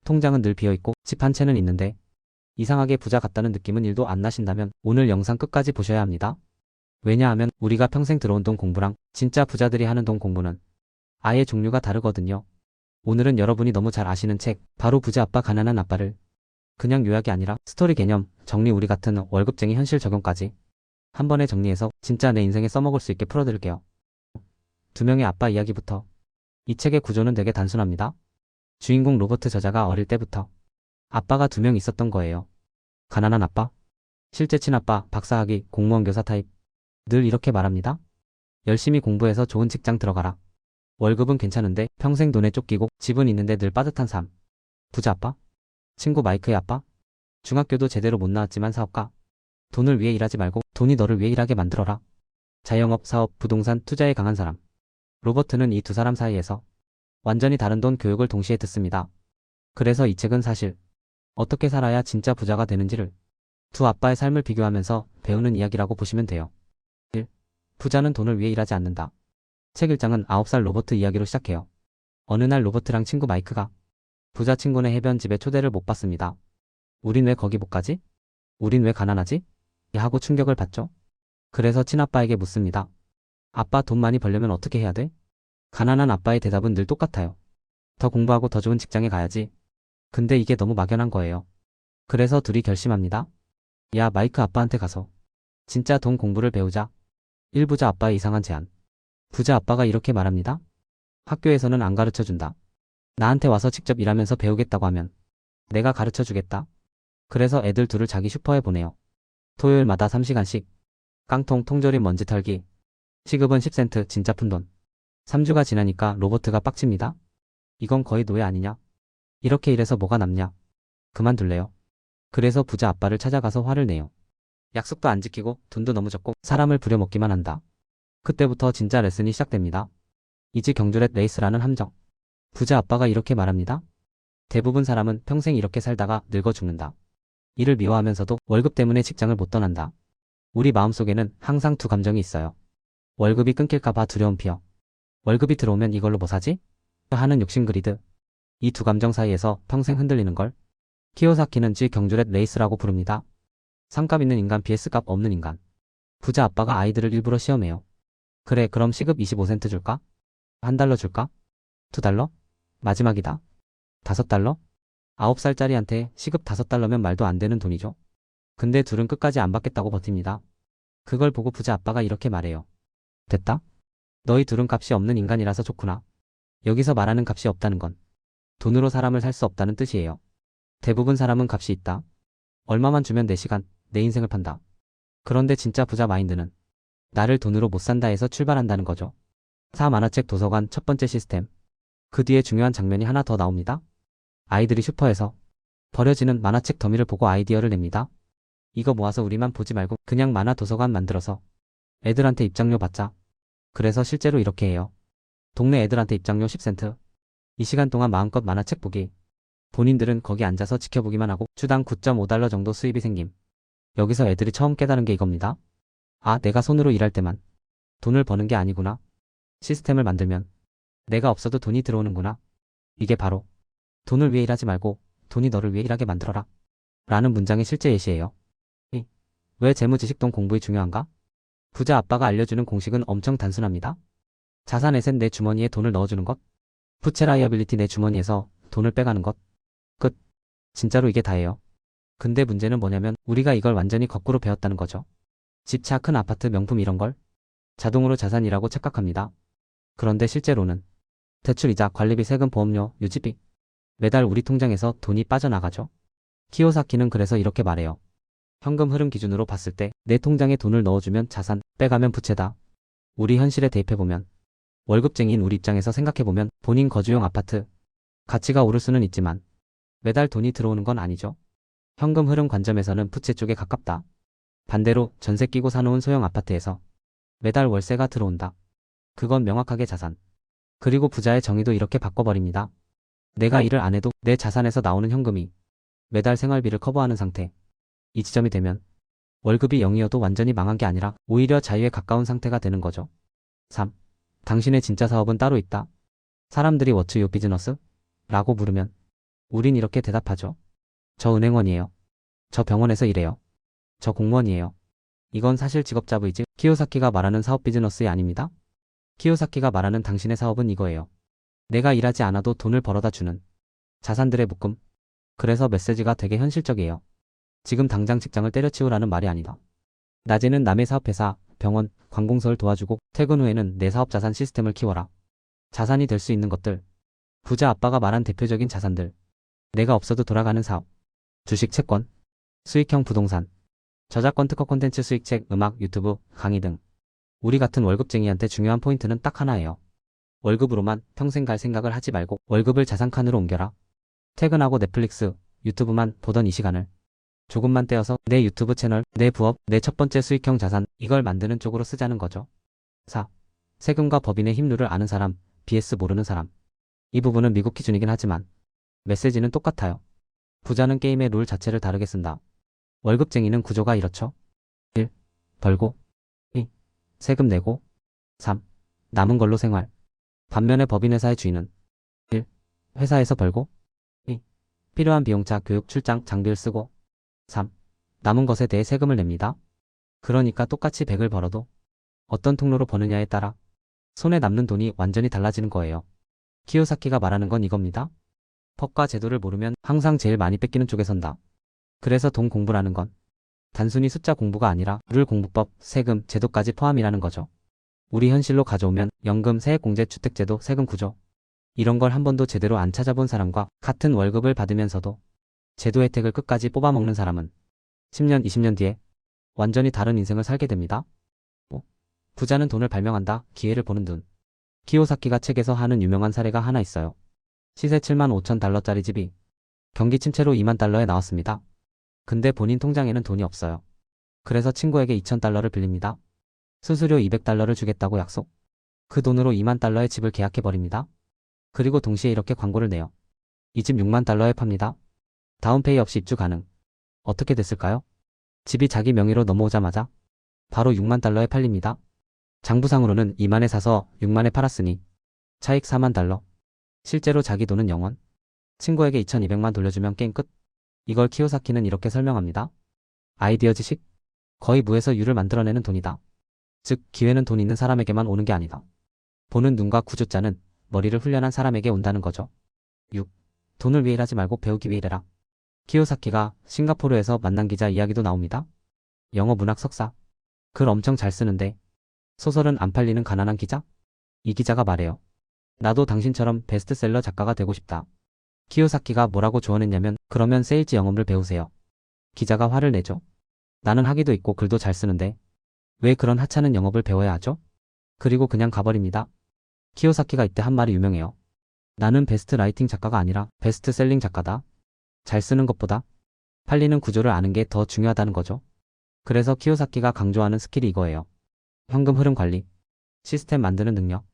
통장은 늘 비어있고 집 한 채는 있는데 이상하게 부자 같다는 느낌은 1도 안 나신다면 오늘 영상 끝까지 보셔야 합니다. 왜냐하면 우리가 평생 들어온 돈 공부랑 진짜 부자들이 하는 돈 공부는 아예 종류가 다르거든요. 오늘은 여러분이 너무 잘 아시는 책 바로 부자 아빠 가난한 아빠를 그냥 요약이 아니라 스토리 개념, 정리 우리 같은 월급쟁이 현실 적용까지 한 번에 정리해서 진짜 내 인생에 써먹을 수 있게 풀어드릴게요. 두 명의 아빠 이야기부터. 이 책의 구조는 되게 단순합니다. 주인공 로버트 저자가 어릴 때부터 아빠가 2명 있었던 거예요. 가난한 아빠, 실제 친아빠, 박사학위, 공무원 교사 타입. 늘 이렇게 말합니다. 열심히 공부해서 좋은 직장 들어가라. 월급은 괜찮은데 평생 돈에 쫓기고 집은 있는데 늘 빠듯한 삶. 부자 아빠, 친구 마이크의 아빠, 중학교도 제대로 못 나왔지만 사업가. 돈을 위해 일하지 말고 돈이 너를 위해 일하게 만들어라. 자영업, 사업, 부동산, 투자에 강한 사람. 로버트는 이 두 사람 사이에서 완전히 다른 돈 교육을 동시에 듣습니다. 그래서 이 책은 사실 어떻게 살아야 진짜 부자가 되는지를 두 아빠의 삶을 비교하면서 배우는 이야기라고 보시면 돼요. 1. 부자는 돈을 위해 일하지 않는다. 책 1장은 9살 로버트 이야기로 시작해요. 어느 날 로버트랑 친구 마이크가 부자 친구네 해변 집에 초대를 못 받습니다. 우린 왜 거기 못 가지? 우린 왜 가난하지? 하고 충격을 받죠. 그래서 친아빠에게 묻습니다. 아빠 돈 많이 벌려면 어떻게 해야 돼? 가난한 아빠의 대답은 늘 똑같아요. 더 공부하고 더 좋은 직장에 가야지. 근데 이게 너무 막연한 거예요. 그래서 둘이 결심합니다. 야, 마이크 아빠한테 가서 진짜 돈 공부를 배우자. 1부자 아빠의 이상한 제안. 부자 아빠가 이렇게 말합니다. 학교에서는 안 가르쳐준다. 나한테 와서 직접 일하면서 배우겠다고 하면 내가 가르쳐주겠다. 그래서 애들 둘을 자기 슈퍼에 보내요. 토요일마다 3시간씩. 깡통 통조림 먼지 털기. 시급은 10센트 진짜 푼돈. 3주가 지나니까 로버트가 빡칩니다. 이건 거의 노예 아니냐? 이렇게 일해서 뭐가 남냐? 그만둘래요. 그래서 부자 아빠를 찾아가서 화를 내요. 약속도 안 지키고 돈도 너무 적고 사람을 부려먹기만 한다. 그때부터 진짜 레슨이 시작됩니다. 이지 경주렛 레이스라는 함정. 부자 아빠가 이렇게 말합니다. 대부분 사람은 평생 이렇게 살다가 늙어 죽는다. 일을 미워하면서도 월급 때문에 직장을 못 떠난다. 우리 마음속에는 항상 두 감정이 있어요. 월급이 끊길까봐 두려운 피어. 월급이 들어오면 이걸로 뭐 사지? 하는 욕심 그리드. 이 두 감정 사이에서 평생 흔들리는 걸 키요사키는 지 경주렛 레이스라고 부릅니다. 상값 있는 인간 vs 값 없는 인간. 부자 아빠가 아이들을 일부러 시험해요. 그래, 그럼 시급 25센트 줄까? $1 줄까? $2? 마지막이다. $5? 9살짜리한테 시급 $5면 말도 안 되는 돈이죠. 근데 둘은 끝까지 안 받겠다고 버팁니다. 그걸 보고 부자 아빠가 이렇게 말해요. 됐다. 너희 둘은 값이 없는 인간이라서 좋구나. 여기서 말하는 값이 없다는 건 돈으로 사람을 살 수 없다는 뜻이에요. 대부분 사람은 값이 있다. 얼마만 주면 내 시간, 내 인생을 판다. 그런데 진짜 부자 마인드는 나를 돈으로 못 산다 해서 출발한다는 거죠. 만화책 도서관 첫 번째 시스템. 그 뒤에 중요한 장면이 하나 더 나옵니다. 아이들이 슈퍼에서 버려지는 만화책 더미를 보고 아이디어를 냅니다. 이거 모아서 우리만 보지 말고 그냥 만화 도서관 만들어서 애들한테 입장료 받자. 그래서 실제로 이렇게 해요. 동네 애들한테 입장료 10센트. 이 시간 동안 마음껏 만화책 보기. 본인들은 거기 앉아서 지켜보기만 하고 주당 $9.5 정도 수입이 생김. 여기서 애들이 처음 깨달은 게 이겁니다. 아, 내가 손으로 일할 때만 돈을 버는 게 아니구나. 시스템을 만들면 내가 없어도 돈이 들어오는구나. 이게 바로 돈을 위해 일하지 말고 돈이 너를 위해 일하게 만들어라. 라는 문장의 실제 예시예요. 왜 재무지식돈 공부가 중요한가? 부자 아빠가 알려주는 공식은 엄청 단순합니다. 자산 에셋 내 주머니에 돈을 넣어주는 것. 부채 라이어빌리티 내 주머니에서 돈을 빼가는 것. 끝. 진짜로 이게 다예요. 근데 문제는 뭐냐면 우리가 이걸 완전히 거꾸로 배웠다는 거죠. 집, 차, 큰 아파트, 명품 이런 걸 자동으로 자산이라고 착각합니다. 그런데 실제로는 대출, 이자, 관리비, 세금, 보험료, 유지비 매달 우리 통장에서 돈이 빠져나가죠. 키요사키는 그래서 이렇게 말해요. 현금 흐름 기준으로 봤을 때 내 통장에 돈을 넣어주면 자산, 빼가면 부채다. 우리 현실에 대입해보면 월급쟁이인 우리 입장에서 생각해보면 본인 거주용 아파트 가치가 오를 수는 있지만 매달 돈이 들어오는 건 아니죠. 현금 흐름 관점에서는 부채 쪽에 가깝다. 반대로 전세 끼고 사놓은 소형 아파트에서 매달 월세가 들어온다. 그건 명확하게 자산. 그리고 부자의 정의도 이렇게 바꿔버립니다. 내가 일을 안 해도 내 자산에서 나오는 현금이 매달 생활비를 커버하는 상태. 이 지점이 되면 월급이 0이어도 완전히 망한 게 아니라 오히려 자유에 가까운 상태가 되는 거죠. 3. 당신의 진짜 사업은 따로 있다. 사람들이 What's your business? 라고 물으면 우린 이렇게 대답하죠. 저 은행원이에요. 저 병원에서 일해요. 저 공무원이에요. 이건 사실 직업자부이지 키요사키가 말하는 사업 비즈너스이 아닙니다. 키요사키가 말하는 당신의 사업은 이거예요. 내가 일하지 않아도 돈을 벌어다 주는 자산들의 묶음. 그래서 메시지가 되게 현실적이에요. 지금 당장 직장을 때려치우라는 말이 아니다. 낮에는 남의 사업회사, 병원, 관공서를 도와주고 퇴근 후에는 내 사업 자산 시스템을 키워라. 자산이 될 수 있는 것들. 부자 아빠가 말한 대표적인 자산들. 내가 없어도 돌아가는 사업. 주식 채권, 수익형 부동산, 저작권 특허 콘텐츠 수익책, 음악, 유튜브, 강의 등. 우리 같은 월급쟁이한테 중요한 포인트는 딱 하나예요. 월급으로만 평생 갈 생각을 하지 말고 월급을 자산칸으로 옮겨라. 퇴근하고 넷플릭스, 유튜브만 보던 이 시간을 조금만 떼어서 내 유튜브 채널, 내 부업, 내 첫 번째 수익형 자산, 이걸 만드는 쪽으로 쓰자는 거죠. 4. 세금과 법인의 힘룰을 아는 사람, vs 모르는 사람. 이 부분은 미국 기준이긴 하지만 메시지는 똑같아요. 부자는 게임의 룰 자체를 다르게 쓴다. 월급쟁이는 구조가 이렇죠. 1. 벌고 2. 세금 내고 3. 남은 걸로 생활. 반면에 법인회사의 주인은 1. 회사에서 벌고 2. 필요한 비용차, 교육, 출장, 장비를 쓰고 3. 남은 것에 대해 세금을 냅니다. 그러니까 똑같이 100을 벌어도 어떤 통로로 버느냐에 따라 손에 남는 돈이 완전히 달라지는 거예요. 키요사키가 말하는 건 이겁니다. 법과 제도를 모르면 항상 제일 많이 뺏기는 쪽에 선다. 그래서 돈 공부라는 건 단순히 숫자 공부가 아니라 룰 공부법, 세금, 제도까지 포함이라는 거죠. 우리 현실로 가져오면 연금, 세액공제, 주택제도, 세금 구조. 이런 걸 한 번도 제대로 안 찾아본 사람과 같은 월급을 받으면서도 제도 혜택을 끝까지 뽑아먹는 사람은 10년, 20년 뒤에 완전히 다른 인생을 살게 됩니다. 부자는 돈을 발명한다, 기회를 보는 눈. 키요사키가 책에서 하는 유명한 사례가 하나 있어요. 시세 75,000달러짜리 집이 경기 침체로 2만 달러에 나왔습니다. 근데 본인 통장에는 돈이 없어요. 그래서 친구에게 2,000달러를 빌립니다. 수수료 200달러를 주겠다고 약속. 그 돈으로 2만 달러의 집을 계약해버립니다. 그리고 동시에 이렇게 광고를 내요. 이 집 6만 달러에 팝니다. 다운페이 없이 입주 가능. 어떻게 됐을까요? 집이 자기 명의로 넘어오자마자 바로 6만 달러에 팔립니다. 장부상으로는 2만에 사서 6만에 팔았으니 차익 4만 달러. 실제로 자기 돈은 0원. 친구에게 2,200만 돌려주면 게임 끝. 이걸 키요사키는 이렇게 설명합니다. 아이디어 지식? 거의 무에서 유를 만들어내는 돈이다. 즉, 기회는 돈 있는 사람에게만 오는 게 아니다. 보는 눈과 구조자는 머리를 훈련한 사람에게 온다는 거죠. 6. 돈을 위해 일하지 말고 배우기 위해 일해라. 키요사키가 싱가포르에서 만난 기자 이야기도 나옵니다. 영어 문학 석사. 글 엄청 잘 쓰는데 소설은 안 팔리는 가난한 기자? 이 기자가 말해요. 나도 당신처럼 베스트셀러 작가가 되고 싶다. 키요사키가 뭐라고 조언했냐면 그러면 세일즈 영업을 배우세요. 기자가 화를 내죠. 나는 학위도 있고 글도 잘 쓰는데 왜 그런 하찮은 영업을 배워야 하죠? 그리고 그냥 가버립니다. 키요사키가 이때 한 말이 유명해요. 나는 베스트 라이팅 작가가 아니라 베스트셀링 작가다. 잘 쓰는 것보다 팔리는 구조를 아는 게 더 중요하다는 거죠. 그래서 키요사키가 강조하는 스킬이 이거예요. 현금 흐름 관리, 시스템 만드는 능력,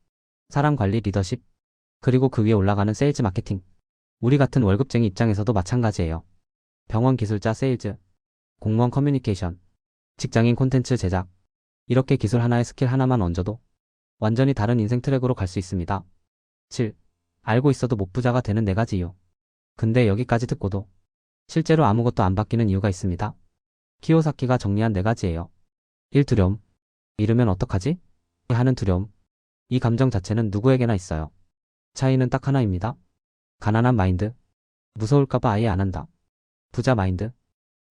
사람 관리, 리더십, 그리고 그 위에 올라가는 세일즈 마케팅. 우리 같은 월급쟁이 입장에서도 마찬가지예요. 병원 기술자 세일즈, 공무원 커뮤니케이션, 직장인 콘텐츠 제작. 이렇게 기술 하나에 스킬 하나만 얹어도 완전히 다른 인생 트랙으로 갈 수 있습니다. 7. 알고 있어도 못 부자가 되는 4가지 이유. 근데 여기까지 듣고도 실제로 아무것도 안 바뀌는 이유가 있습니다. 키요사키가 정리한 4가지예요. 1. 두려움. 잃으면 어떡하지? 하는 두려움. 이 감정 자체는 누구에게나 있어요. 차이는 딱 하나입니다. 가난한 마인드. 무서울까봐 아예 안 한다. 부자 마인드.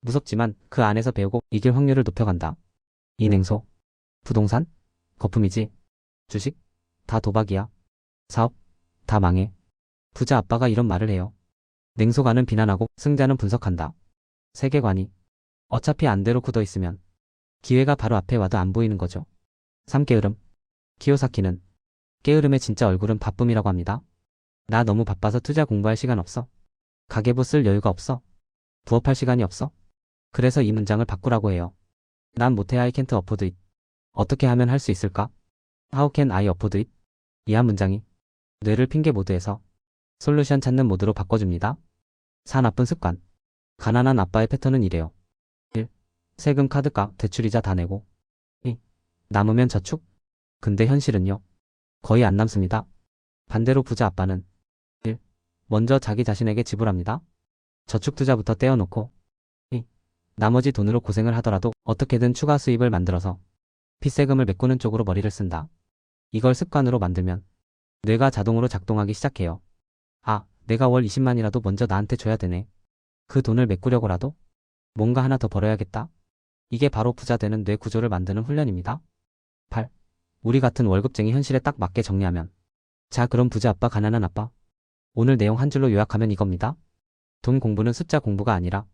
무섭지만 그 안에서 배우고 이길 확률을 높여간다. 이 냉소. 부동산? 거품이지. 주식? 다 도박이야. 사업? 다 망해. 부자 아빠가 이런 말을 해요. 냉소가는 비난하고 승자는 분석한다. 세계관이 어차피 안대로 굳어있으면 기회가 바로 앞에 와도 안 보이는 거죠. 3. 게으름. 키요사키는 게으름의 진짜 얼굴은 바쁨이라고 합니다. 나 너무 바빠서 투자 공부할 시간 없어. 가계부 쓸 여유가 없어. 부업할 시간이 없어. 그래서 이 문장을 바꾸라고 해요. 난 못해. I can't afford it. 어떻게 하면 할 수 있을까? How can I afford it? 이 한 문장이 뇌를 핑계 모드에서 솔루션 찾는 모드로 바꿔줍니다. 4. 나쁜 습관. 가난한 아빠의 패턴은 이래요. 1. 세금, 카드값, 대출이자 다 내고 2. 남으면 저축. 근데 현실은요. 거의 안 남습니다. 반대로 부자 아빠는 1. 먼저 자기 자신에게 지불합니다. 저축투자부터 떼어놓고 나머지 돈으로 고생을 하더라도 어떻게든 추가 수입을 만들어서 핏세금을 메꾸는 쪽으로 머리를 쓴다. 이걸 습관으로 만들면 뇌가 자동으로 작동하기 시작해요. 아, 내가 월 20만이라도 먼저 나한테 줘야 되네. 그 돈을 메꾸려고라도 뭔가 하나 더 벌어야겠다. 이게 바로 부자 되는 뇌 구조를 만드는 훈련입니다. 8. 우리 같은 월급쟁이 현실에 딱 맞게 정리하면. 자, 그럼 부자 아빠, 가난한 아빠. 오늘 내용 한 줄로 요약하면 이겁니다. 돈 공부는 숫자 공부가 아니라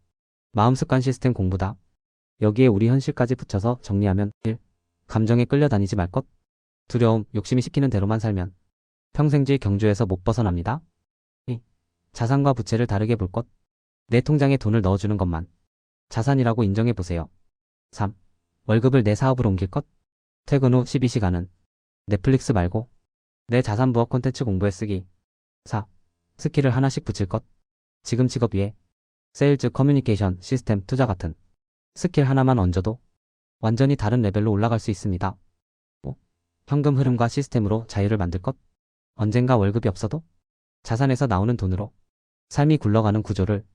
마음 습관 시스템 공부다. 여기에 우리 현실까지 붙여서 정리하면 1. 감정에 끌려다니지 말 것. 두려움, 욕심이 시키는 대로만 살면 평생질 경주에서 못 벗어납니다. 2. 자산과 부채를 다르게 볼 것. 내 통장에 돈을 넣어주는 것만 자산이라고 인정해보세요. 3. 월급을 내 사업으로 옮길 것. 퇴근 후 12시간은 넷플릭스 말고 내 자산 부업 콘텐츠 공부에 쓰기. 4. 스킬을 하나씩 붙일 것. 지금 직업 위에 세일즈, 커뮤니케이션, 시스템, 투자 같은 스킬 하나만 얹어도 완전히 다른 레벨로 올라갈 수 있습니다. 5. 현금 흐름과 시스템으로 자유를 만들 것. 언젠가 월급이 없어도 자산에서 나오는 돈으로 삶이 굴러가는 구조를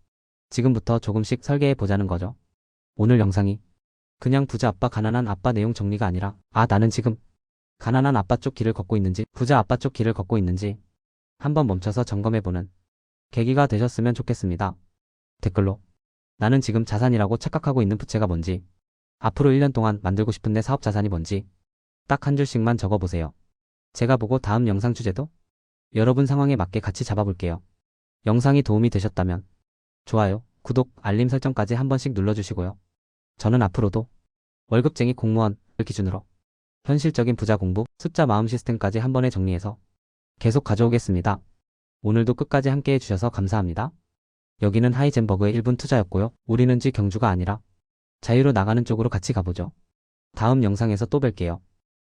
지금부터 조금씩 설계해 보자는 거죠. 오늘 영상이 그냥 부자 아빠, 가난한 아빠 내용 정리가 아니라 나는 지금 가난한 아빠 쪽 길을 걷고 있는지 부자 아빠 쪽 길을 걷고 있는지 한번 멈춰서 점검해보는 계기가 되셨으면 좋겠습니다. 댓글로 나는 지금 자산이라고 착각하고 있는 부채가 뭔지, 앞으로 1년 동안 만들고 싶은 내 사업 자산이 뭔지 딱 한 줄씩만 적어보세요. 제가 보고 다음 영상 주제도 여러분 상황에 맞게 같이 잡아볼게요. 영상이 도움이 되셨다면 좋아요, 구독, 알림 설정까지 한 번씩 눌러주시고요. 저는 앞으로도 월급쟁이 공무원을 기준으로 현실적인 부자 공부, 숫자 마음 시스템까지 한 번에 정리해서 계속 가져오겠습니다. 오늘도 끝까지 함께 해주셔서 감사합니다. 여기는 하이젠버그의 1분 투자였고요. 우리는 경주가 아니라 자유로 나가는 쪽으로 같이 가보죠. 다음 영상에서 또 뵐게요.